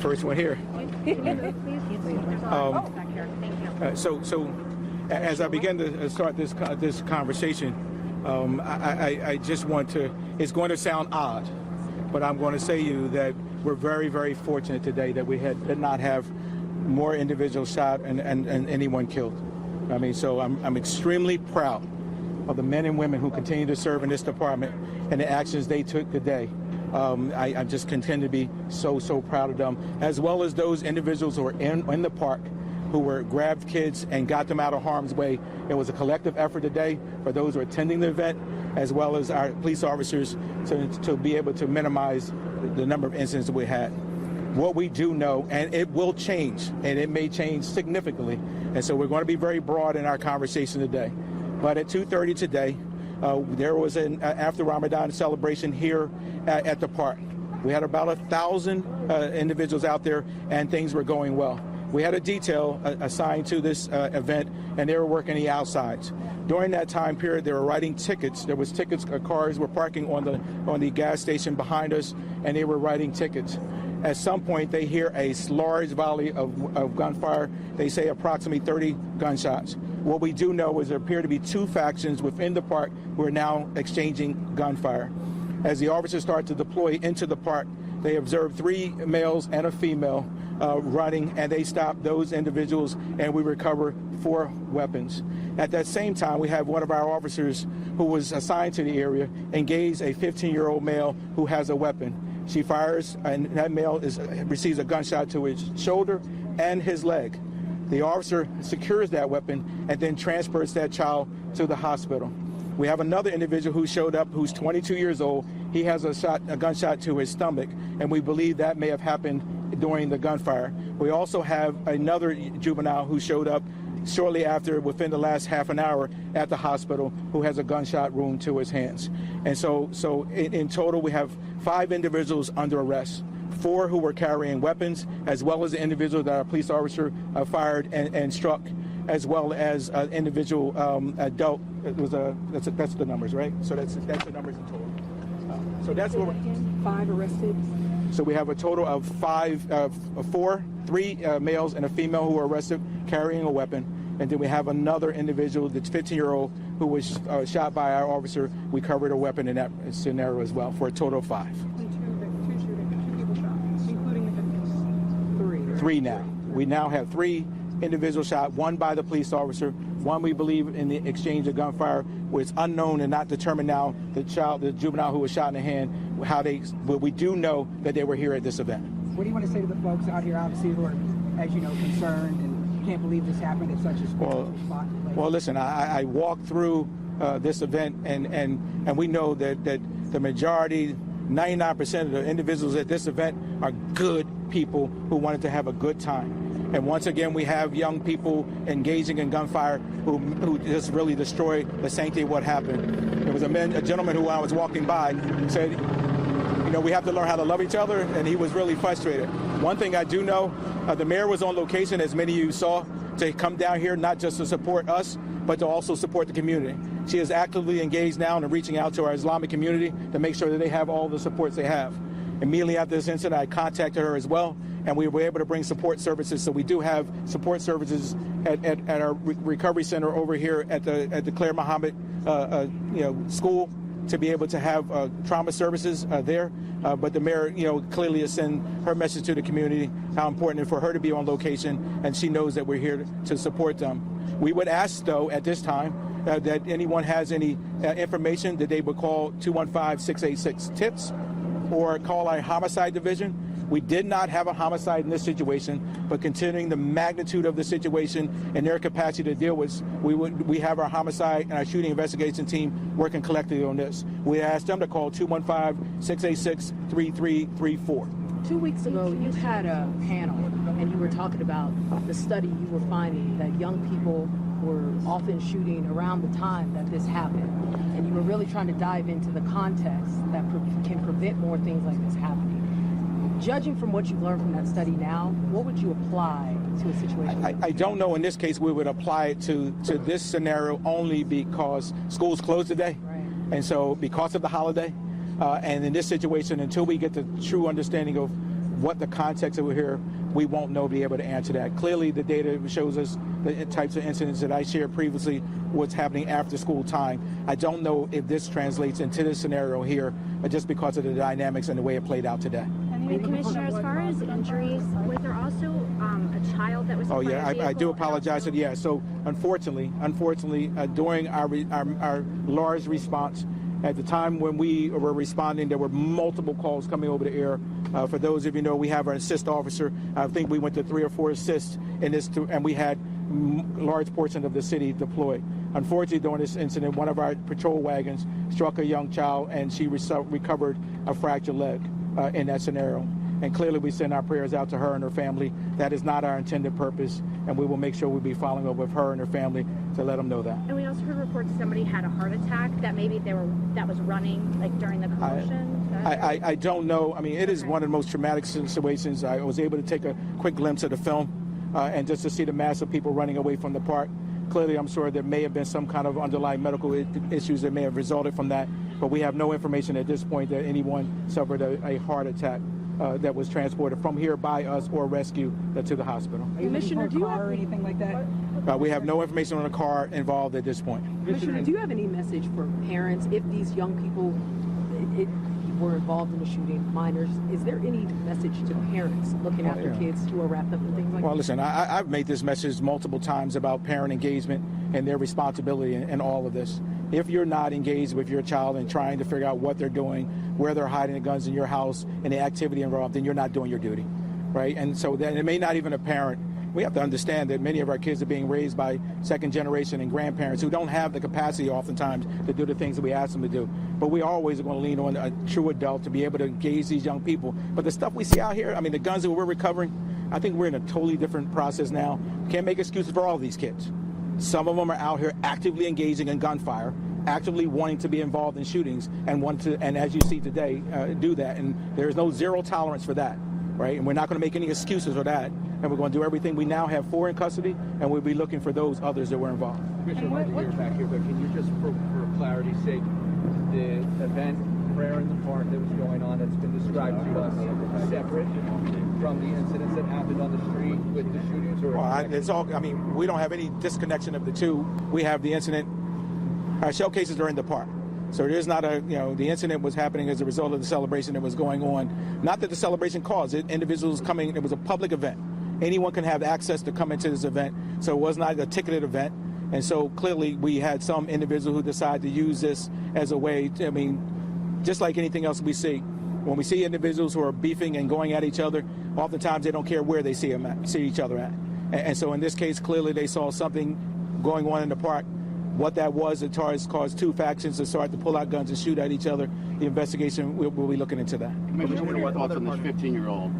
first one here. So as I begin to start this conversation, I just want to, it's going to sound odd, but I'm going to say to you that we're very, very fortunate today that we did not have more individuals shot and anyone killed. I mean, so I'm extremely proud of the men and women who continue to serve in this department and the actions they took today. I just continue to be so proud of them, as well as those individuals who were in the park who were grabbed kids and got them out of harm's way. It was a collective effort today for those who are attending the event, as well as our police officers to be able to minimize the number of incidents that we had. What we do know, and it will change, and it may change significantly, and so we're going to be very broad in our conversation today. But at 2:30 today, there was an after Ramadan celebration here at the park. We had about 1,000 individuals out there, and things were going well. We had a detail assigned to this event, and they were working the outsides. During that time period, they were writing tickets. There was tickets. Cars were parking on the gas station behind us, and they were writing tickets. At some point, they hear a large volley of gunfire. They say approximately 30 gunshots. What we do know is there appear to be two factions within the park who are now exchanging gunfire. As the officers start to deploy into the park, they observe 3 males and a female running, and they stop those individuals, and we recover 4 weapons. At that same time, we have one of our officers who was assigned to the area engage a 15-year-old male who has a weapon. She fires, and that male receives a gunshot to his shoulder and his leg. The officer secures that weapon and then transports that child to the hospital. We have another individual who showed up who's 22 years old. He has a gunshot to his stomach, and we believe that may have happened during the gunfire. We also have another juvenile who showed up shortly after, within the last half an hour, at the hospital, who has a gunshot wound to his hands. And so in total, we have 5 individuals under arrest, 4 who were carrying weapons, as well as the individual that our police officer fired and struck, as well as an individual adult. That's the numbers, right? So that's the numbers in total. So that's what 5 arrested. So we have a total of 3 males and a female who were arrested carrying a weapon. And then we have another individual, that's 15-year-old, who was shot by our officer. We covered a weapon in that scenario as well, for a total of 5. 2 people shot, including the victims. 3 now. We now have 3 individuals shot, 1 by the police officer, 1 we believe in the exchange of gunfire, where it's unknown and not determined now the juvenile who was shot in the hand, but we do know that they were here at this event. What do you want to say to the folks out here, obviously, who are, as you know, concerned and can't believe this happened at such a spot? Well, listen, I walked through this event, and we know that the majority, 99% of the individuals at this event are good people who wanted to have a good time. And once again, we have young people engaging in gunfire who just really destroyed the sanctity of what happened. There was a gentleman who I was walking by said, you know, we have to learn how to love each other, and he was really frustrated. One thing I do know, the mayor was on location, as many of you saw, to come down here not just to support us, but to also support the community. She is actively engaged now in reaching out to our Islamic community to make sure that they have all the supports they have. Immediately after this incident, I contacted her as well, and we were able to bring support services. So we do have support services at our recovery center over here at the Claire Muhammad school, to be able to have trauma services there. But the mayor, clearly is sending her message to the community, how important it is for her to be on location, and she knows that we're here to support them. We would ask, though, at this time, that anyone has any information, that they would call 215-686-TIPS or call our homicide division. We did not have a homicide in this situation, but considering the magnitude of the situation and their capacity to deal with, we have our homicide and our shooting investigation team working collectively on this. We asked them to call 215-686-3334. 2 weeks ago, you had a panel, and you were talking about the study you were finding that young people were often shooting around the time that this happened, and you were really trying to dive into the context that can prevent more things like this happening. Judging from what you've learned from that study now, what would you apply to a situation? I don't know. In this case, we would apply it to this scenario only because schools closed today. Right. And so because of the holiday, and in this situation, until we get the true understanding of what the context of it here, we won't be able to answer that. Clearly, the data shows us the types of incidents that I shared previously, what's happening after school time. I don't know if this translates into this scenario here, just because of the dynamics and the way it played out today. And Commissioner, as far as injuries, was there also a child that was? Oh yeah, I do apologize. Yeah, so unfortunately, during our large response, at the time when we were responding, there were multiple calls coming over the air. For those of you know, we have an assist officer. I think we went to 3 or 4 assists in this, and we had large portions of the city deployed. Unfortunately, during this incident, one of our patrol wagons struck a young child, and she recovered a fractured leg in that scenario. And clearly, we send our prayers out to her and her family. That is not our intended purpose, and we will make sure we be following up with her and her family to let them know that. And we also heard reports somebody had a heart attack, that maybe that was running like during the commotion. I don't know. I mean, it is one of the most traumatic situations. I was able to take a quick glimpse of the film, and just to see the mass of people running away from the park. Clearly, I'm sure there may have been some kind of underlying medical issues that may have resulted from that, but we have no information at this point that anyone suffered a heart attack that was transported from here by us or rescued to the hospital. Commissioner, do you have anything like that? We have no information on the car involved at this point. Commissioner, do you have any message for parents if these young people were involved in the shooting, minors? Is there any message to parents looking after kids who are wrapped up in things like that? Well, listen, I've made this message multiple times about parent engagement and their responsibility in all of this. If you're not engaged with your child and trying to figure out what they're doing, where they're hiding the guns in your house, and the activity involved, then you're not doing your duty, right? And so then it may not even a parent. We have to understand that many of our kids are being raised by second generation and grandparents who don't have the capacity oftentimes to do the things that we ask them to do. But we always are going to lean on a true adult to be able to engage these young people. But the stuff we see out here, I mean, the guns that we're recovering, I think we're in a totally different process now. We can't make excuses for all these kids. Some of them are out here actively engaging in gunfire, actively wanting to be involved in shootings, and want to, and as you see today, do that. And there's no zero tolerance for that, right? And we're not going to make any excuses for that. And we're going to do everything. We now have 4 in custody, and we'll be looking for those others that were involved. Commissioner, I'd like to hear back here, but can you just, for clarity's sake, the event, prayer in the park that was going on that's been described to us, separate from the incidents that happened on the street with the shootings? Or well, it's all, I mean, we don't have any disconnection of the two. We have the incident, our shell cases are in the park. So there's not a, the incident was happening as a result of the celebration that was going on. Not that the celebration caused it. Individuals coming, it was a public event. Anyone can have access to come into this event. So it was not a ticketed event. And so clearly we had some individual who decided to use this as a way to, I mean, just like anything else we see. When we see individuals who are beefing and going at each other, oftentimes they don't care where they see each other at. And so in this case, clearly they saw something going on in the park. What that was, it caused 2 factions to start to pull out guns and shoot at each other. The investigation, we'll be looking into that. Commissioner, what are your thoughts on this 15-year-old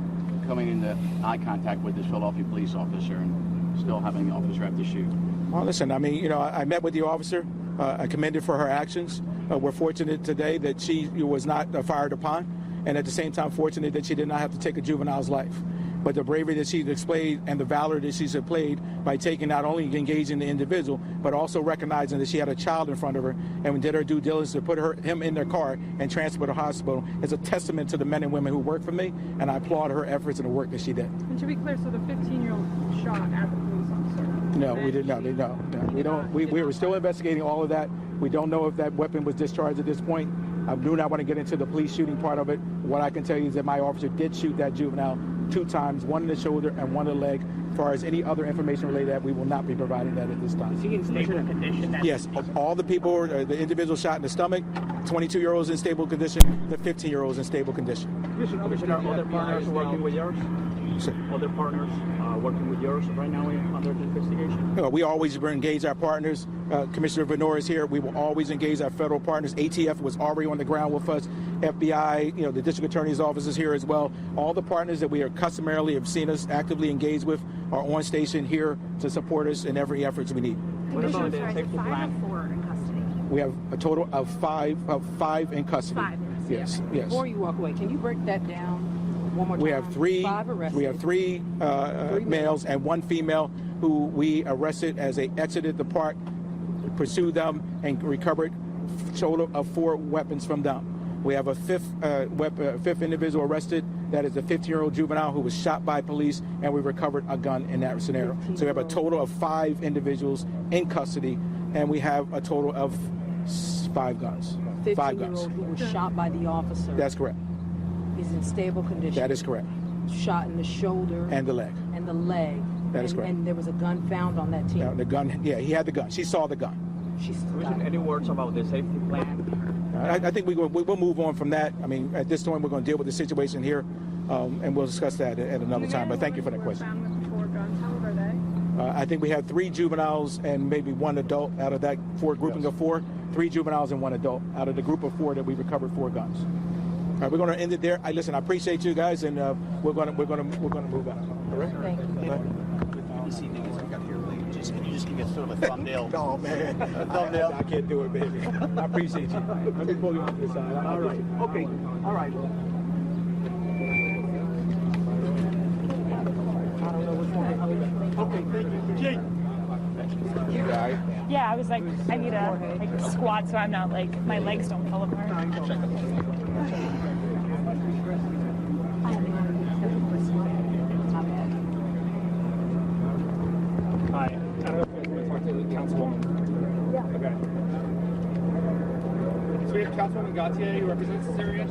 coming into eye contact with this Philadelphia police officer and still having the officer have to shoot? Well, listen, I mean, I met with the officer. I commended for her actions. We're fortunate today that she was not fired upon, and at the same time fortunate that she did not have to take a juvenile's life. But the bravery that she displayed and the valor that she's displayed by taking, not only engaging the individual, but also recognizing that she had a child in front of her and did her due diligence to put him in their car and transport to the hospital is a testament to the men and women who work for me, and I applaud her efforts and the work that she did. And to be clear, so the 15-year-old shot at the police officer? No, we did not. No, we don't. We were still investigating all of that. We don't know if that weapon was discharged at this point. I do not want to get into the police shooting part of it. What I can tell you is that my officer did shoot that juvenile 2 times, one in the shoulder and one in the leg. As far as any other information related to that, we will not be providing that at this time. Is he in stable condition? Yes, all the people, the individual shot in the stomach, 22-year-olds in stable condition, the 15-year-olds in stable condition. Commissioner, other partners working with yours? Sir. Other partners working with yours right now under the investigation? We always engage our partners. Commissioner Venor is here. We will always engage our federal partners. ATF was already on the ground with us. FBI, the district attorney's office is here as well. All the partners that we are customarily have seen us actively engage with are on station here to support us in every effort we need. What about the Commissioner, safety 5 plan? or 4 in custody? We have a total of five in custody. 5 in custody. Yes, Okay. yes. Before you walk away, can you break that down one more time? We have 3. 5 arrested. We have 3 males and 1 female who we arrested as they exited the park, pursued them, and recovered a total of 4 weapons from them. We have a 5th individual arrested That is a 15-year-old juvenile who was shot by police, and we recovered a gun in that scenario. So we have a total of 5 individuals in custody, and we have a total of 5 guns. 5 guns. 15-year-old who was shot by the officer. That's correct. Is in stable condition. That is correct. Shot in the shoulder. And the leg. And the leg. That is correct. And there was a gun found on that team. Now, the gun, yeah, he had the gun. She saw the gun. Any words about the safety plan? I think we'll move on from that. I mean, at this point, we're going to deal with the situation here, and we'll discuss that at another time. But thank you for that question. Found with 4 guns. How old are they? I think we have 3 juveniles and maybe 1 adult out of that grouping of 4. 3 juveniles and 1 adult out of the group of 4 that we recovered 4 guns. All right, we're going to end it there. Listen, I appreciate you guys, and we're going to move on. All right. Thank you. Can you just give me a sort of a thumbnail? Oh, man. I can't do it, baby. I appreciate you. Let me pull you off to the side. All right. Okay. All right. Okay, thank you. Jake. You all right? Yeah, I was like, I need to squat so I'm not my legs don't fall apart. Hi. I don't know if you want to talk to the councilwoman. Yeah. Okay. So we have Councilwoman Gautier who represents this area.